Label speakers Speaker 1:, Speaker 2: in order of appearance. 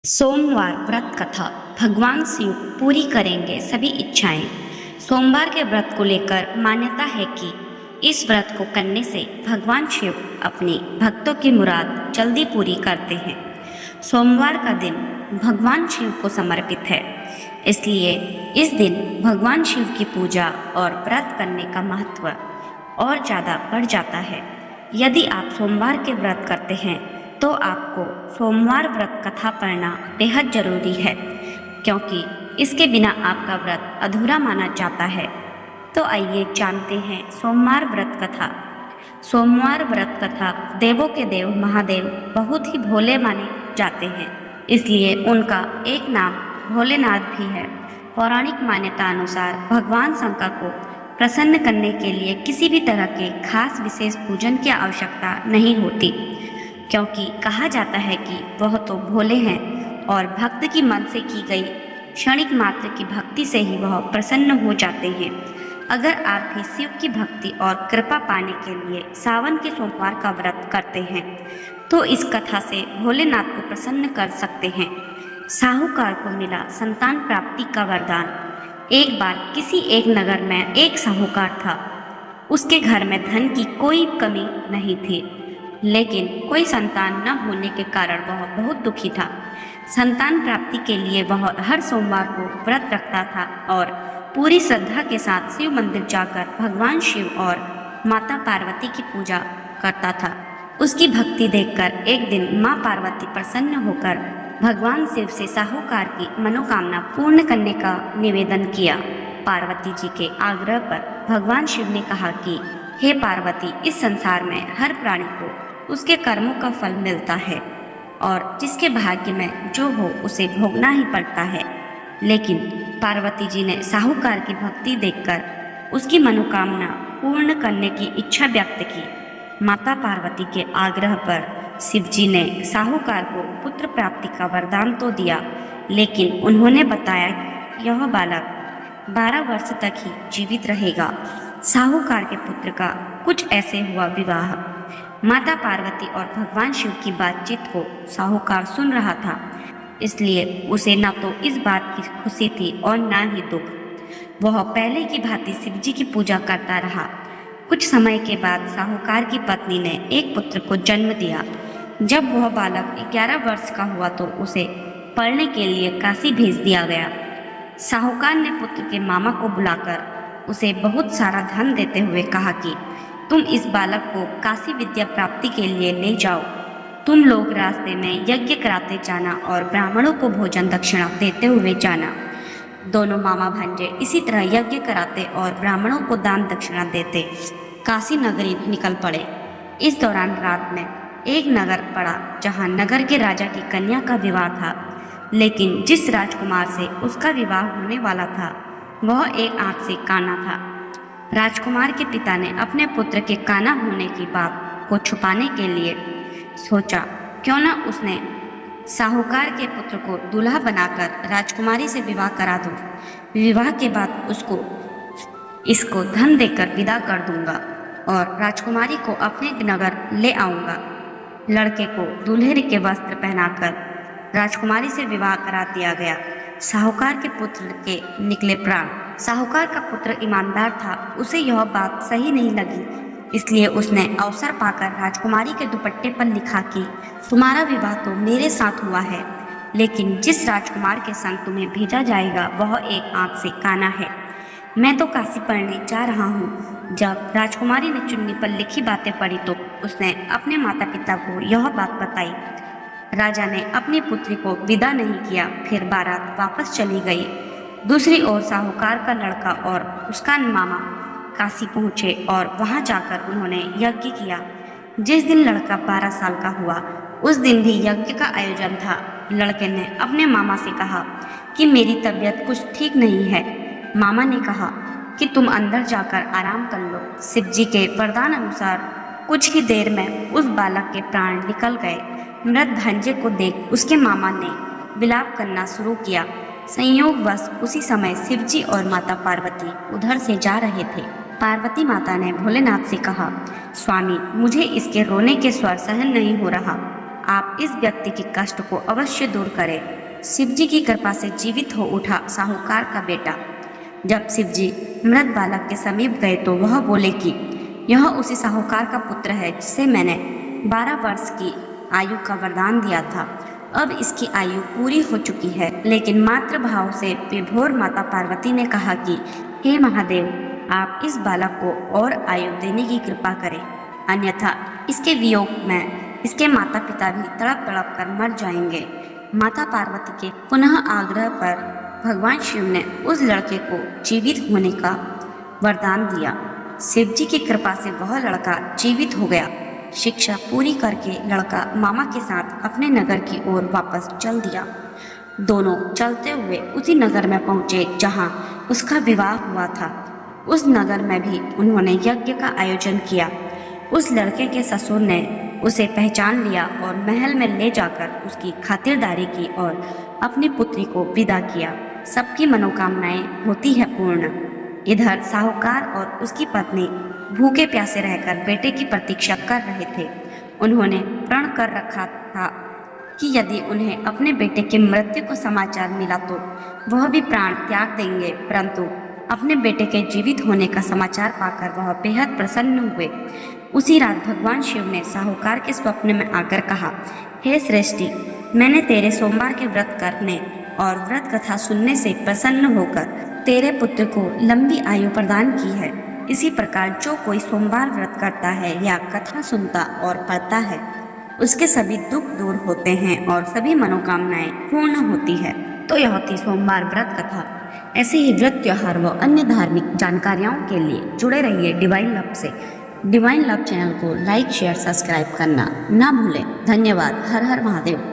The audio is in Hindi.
Speaker 1: सोमवार व्रत कथा। भगवान शिव पूरी करेंगे सभी इच्छाएं। सोमवार के व्रत को लेकर मान्यता है कि इस व्रत को करने से भगवान शिव अपने भक्तों की मुराद जल्दी पूरी करते हैं। सोमवार का दिन भगवान शिव को समर्पित है, इसलिए इस दिन भगवान शिव की पूजा और व्रत करने का महत्व और ज़्यादा बढ़ जाता है। यदि आप सोमवार के व्रत करते हैं तो आपको सोमवार व्रत कथा पढ़ना बेहद जरूरी है, क्योंकि इसके बिना आपका व्रत अधूरा माना जाता है। तो आइए जानते हैं सोमवार व्रत कथा। सोमवार व्रत कथा देवों के देव महादेव बहुत ही भोले माने जाते हैं, इसलिए उनका एक नाम भोलेनाथ भी है। पौराणिक मान्यता अनुसार भगवान शंकर को प्रसन्न करने के लिए किसी भी तरह के खास विशेष पूजन की आवश्यकता नहीं होती, क्योंकि कहा जाता है कि वह तो भोले हैं और भक्त की मन से की गई क्षणिक मात्र की भक्ति से ही वह प्रसन्न हो जाते हैं। अगर आप भी शिव की भक्ति और कृपा पाने के लिए सावन के सोमवार का व्रत करते हैं तो इस कथा से भोलेनाथ को प्रसन्न कर सकते हैं। साहूकार को मिला संतान प्राप्ति का वरदान। एक बार किसी एक नगर में एक साहूकार था। उसके घर में धन की कोई कमी नहीं थी, लेकिन कोई संतान न होने के कारण वह बहुत दुखी था। संतान प्राप्ति के लिए वह हर सोमवार को व्रत रखता था और पूरी श्रद्धा के साथ शिव मंदिर जाकर भगवान शिव और माता पार्वती की पूजा करता था। उसकी भक्ति देखकर एक दिन माँ पार्वती प्रसन्न होकर भगवान शिव से साहूकार की मनोकामना पूर्ण करने का निवेदन किया। पार्वती जी के आग्रह पर भगवान शिव ने कहा कि हे पार्वती, इस संसार में हर प्राणी को उसके कर्मों का फल मिलता है और जिसके भाग्य में जो हो उसे भोगना ही पड़ता है। लेकिन पार्वती जी ने साहूकार की भक्ति देखकर उसकी मनोकामना पूर्ण करने की इच्छा व्यक्त की। माता पार्वती के आग्रह पर शिव जी ने साहूकार को पुत्र प्राप्ति का वरदान तो दिया, लेकिन उन्होंने बताया कि यह बालक 12 वर्ष तक ही जीवित रहेगा। साहूकार के पुत्र का कुछ ऐसे हुआ विवाह। माता पार्वती और भगवान शिव की बातचीत को साहूकार सुन रहा था, इसलिए उसे न तो इस बात की खुशी थी और न ही दुख। वह पहले की भांति शिव जी की पूजा करता रहा। कुछ समय के बाद साहूकार की पत्नी ने एक पुत्र को जन्म दिया। जब वह बालक 11 वर्ष का हुआ तो उसे पढ़ने के लिए काशी भेज दिया गया। साहूकार ने पुत्र के मामा को बुलाकर उसे बहुत सारा धन देते हुए कहा कि तुम इस बालक को काशी विद्या प्राप्ति के लिए ले जाओ। तुम लोग रास्ते में यज्ञ कराते जाना और ब्राह्मणों को भोजन दक्षिणा देते हुए जाना। दोनों मामा भांजे इसी तरह यज्ञ कराते और ब्राह्मणों को दान दक्षिणा देते काशी नगरी निकल पड़े। इस दौरान रात में एक नगर पड़ा जहाँ नगर के राजा की कन्या का विवाह था, लेकिन जिस राजकुमार से उसका विवाह होने वाला था वह एक आंख से काना था। राजकुमार के पिता ने अपने पुत्र के काना होने की बात को छुपाने के लिए सोचा क्यों न उसने साहूकार के पुत्र को दूल्हा बनाकर राजकुमारी से विवाह करा दूं। विवाह के बाद इसको धन देकर विदा कर दूंगा और राजकुमारी को अपने नगर ले आऊंगा। लड़के को दूल्हे के वस्त्र पहनाकर राजकुमारी से विवाह करा दिया गया। साहूकार के पुत्र के निकले प्राण। साहूकार का पुत्र ईमानदार था, उसे यह बात सही नहीं लगी, इसलिए उसने अवसर पाकर राजकुमारी के दुपट्टे पर लिखा कि तुम्हारा विवाह तो मेरे साथ हुआ है, लेकिन जिस राजकुमार के संग तुम्हें भेजा जाएगा वह एक आंख से काना है। मैं तो काशी पढ़ने जा रहा हूँ। जब राजकुमारी ने चुन्नी पर लिखी बातें पढ़ी तो उसने अपने माता पिता को यह बात बताई। राजा ने अपनी पुत्री को विदा नहीं किया, फिर बारात वापस चली गई। दूसरी ओर साहूकार का लड़का और उसका मामा काशी पहुँचे और वहाँ जाकर उन्होंने यज्ञ किया। जिस दिन लड़का 12 साल का हुआ उस दिन भी यज्ञ का आयोजन था। लड़के ने अपने मामा से कहा कि मेरी तबीयत कुछ ठीक नहीं है। मामा ने कहा कि तुम अंदर जाकर आराम कर लो। शिव जी के वरदान अनुसार कुछ ही देर में उस बालक के प्राण निकल गए। मृत भांजे को देख उसके मामा ने विलाप करना शुरू किया। संयोगवश उसी समय शिव जी और माता पार्वती उधर से जा रहे थे। पार्वती माता ने भोलेनाथ से कहा, स्वामी, मुझे इसके रोने के स्वर सहन नहीं हो रहा। आप इस व्यक्ति के कष्ट को अवश्य दूर करें। शिवजी की कृपा से जीवित हो उठा साहूकार का बेटा। जब शिवजी मृत बालक के समीप गए तो वह बोले कि यह उसी साहूकार का पुत्र है जिसे मैंने 12 वर्ष की आयु का वरदान दिया था। अब इसकी आयु पूरी हो चुकी है। लेकिन मातृ भाव से विभोर माता पार्वती ने कहा कि हे महादेव, आप इस बालक को और आयु देने की कृपा करें, अन्यथा इसके वियोग में इसके माता पिता भी तड़प तड़प कर मर जाएंगे। माता पार्वती के पुनः आग्रह पर भगवान शिव ने उस लड़के को जीवित होने का वरदान दिया। शिवजी की कृपा से वह लड़का जीवित हो गया। शिक्षा पूरी करके लड़का मामा के साथ अपने नगर की ओर वापस चल दिया। दोनों चलते हुए उसी नगर में पहुंचे जहां उसका विवाह हुआ था। उस नगर में भी उन्होंने यज्ञ का आयोजन किया। उस लड़के के ससुर ने उसे पहचान लिया और महल में ले जाकर उसकी खातिरदारी की और अपनी पुत्री को विदा किया। सबकी मनोकामनाएं होती है पूर्ण। इधर साहूकार और उसकी पत्नी भूखे प्यासे रहकर बेटे की प्रतीक्षा कर रहे थे। उन्होंने प्रण कर रखा था कि यदि उन्हें अपने बेटे के मृत्यु को समाचार मिला तो वह भी प्राण त्याग देंगे, परंतु अपने बेटे के जीवित होने का समाचार पाकर वह बेहद प्रसन्न हुए। उसी रात भगवान शिव ने साहूकार के स्वप्न में आकर कहा, हे श्रेष्ठी, मैंने तेरे सोमवार के व्रत करने और व्रत कथा सुनने से प्रसन्न होकर तेरे पुत्र को लंबी आयु प्रदान की है। इसी प्रकार जो कोई सोमवार व्रत करता है या कथा सुनता और पढ़ता है, उसके सभी दुख दूर होते हैं और सभी मनोकामनाएं पूर्ण होती है। तो यह थी सोमवार व्रत कथा। ऐसे ही व्रत त्योहार व अन्य धार्मिक जानकारियों के लिए जुड़े रहिए डिवाइन लव से। डिवाइन लव चैनल को लाइक, शेयर, सब्सक्राइब करना ना भूलें। धन्यवाद। हर हर महादेव।